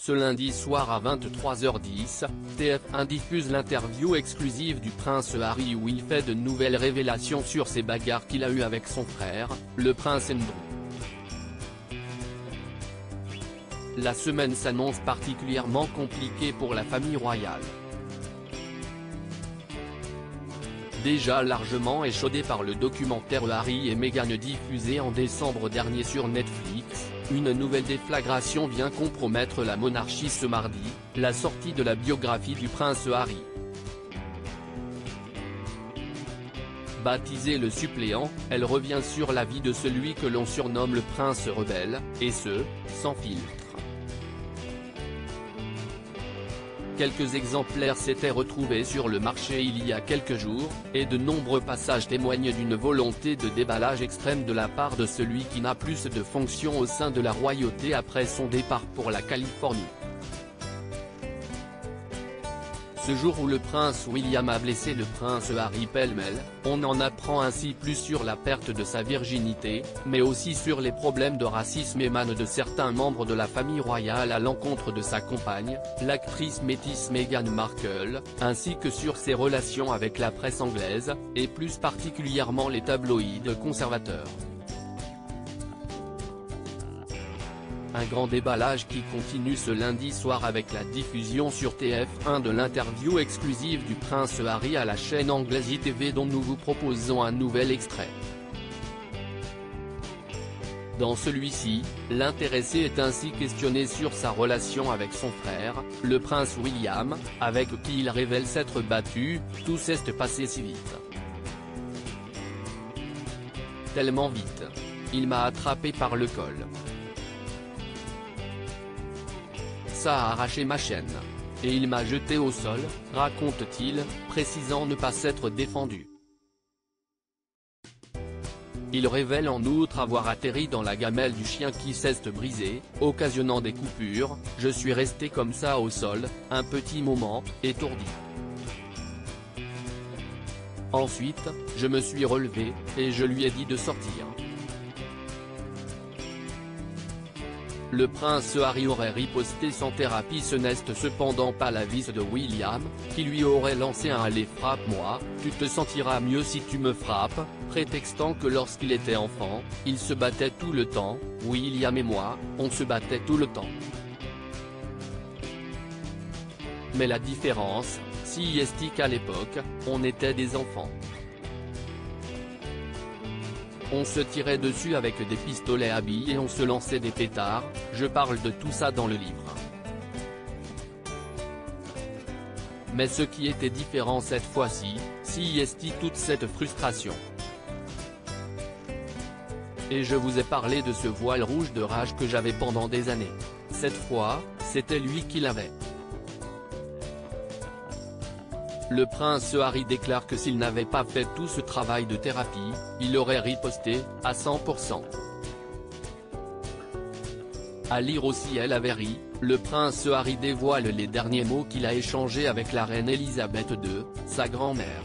Ce lundi soir à 23h10, TF1 diffuse l'interview exclusive du prince Harry où il fait de nouvelles révélations sur ses bagarres qu'il a eues avec son frère, le prince Andrew. La semaine s'annonce particulièrement compliquée pour la famille royale. Déjà largement échaudé par le documentaire Harry et Meghan diffusé en décembre dernier sur Netflix, une nouvelle déflagration vient compromettre la monarchie ce mardi, la sortie de la biographie du prince Harry. Baptisée Le Suppléant, elle revient sur la vie de celui que l'on surnomme le prince rebelle, et ce, sans filtre. Quelques exemplaires s'étaient retrouvés sur le marché il y a quelques jours, et de nombreux passages témoignent d'une volonté de déballage extrême de la part de celui qui n'a plus de fonction au sein de la royauté après son départ pour la Californie. Ce jour où le prince William a blessé le prince Harry pêle-mêle, on en apprend ainsi plus sur la perte de sa virginité, mais aussi sur les problèmes de racisme émanant de certains membres de la famille royale à l'encontre de sa compagne, l'actrice métisse Meghan Markle, ainsi que sur ses relations avec la presse anglaise, et plus particulièrement les tabloïds conservateurs. Un grand déballage qui continue ce lundi soir avec la diffusion sur TF1 de l'interview exclusive du prince Harry à la chaîne anglaise ITV dont nous vous proposons un nouvel extrait. Dans celui-ci, l'intéressé est ainsi questionné sur sa relation avec son frère, le prince William, avec qui il révèle s'être battu, tout s'est passé si vite. Tellement vite. Il m'a attrapé par le col. Ça a arraché ma chaîne. Et il m'a jeté au sol, raconte-t-il, précisant ne pas s'être défendu. Il révèle en outre avoir atterri dans la gamelle du chien qui s'est brisée, occasionnant des coupures. Je suis resté comme ça au sol, un petit moment, étourdi. Ensuite, je me suis relevé, et je lui ai dit de sortir. Le prince Harry aurait riposté sans thérapie. Ce n'est cependant pas l'avis de William, qui lui aurait lancé un « allez frappe-moi, tu te sentiras mieux si tu me frappes », prétextant que lorsqu'il était enfant, il se battait tout le temps. William et moi, on se battait tout le temps. Mais la différence, si est qu'à l'époque, on était des enfants. On se tirait dessus avec des pistolets à billes et on se lançait des pétards, je parle de tout ça dans le livre. Mais ce qui était différent cette fois-ci, si est toute cette frustration. Et je vous ai parlé de ce voile rouge de rage que j'avais pendant des années. Cette fois, c'était lui qui l'avait. Le prince Harry déclare que s'il n'avait pas fait tout ce travail de thérapie, il aurait riposté, à 100%. À lire aussi Elle avait ri, le prince Harry dévoile les derniers mots qu'il a échangés avec la reine Elisabeth II, sa grand-mère.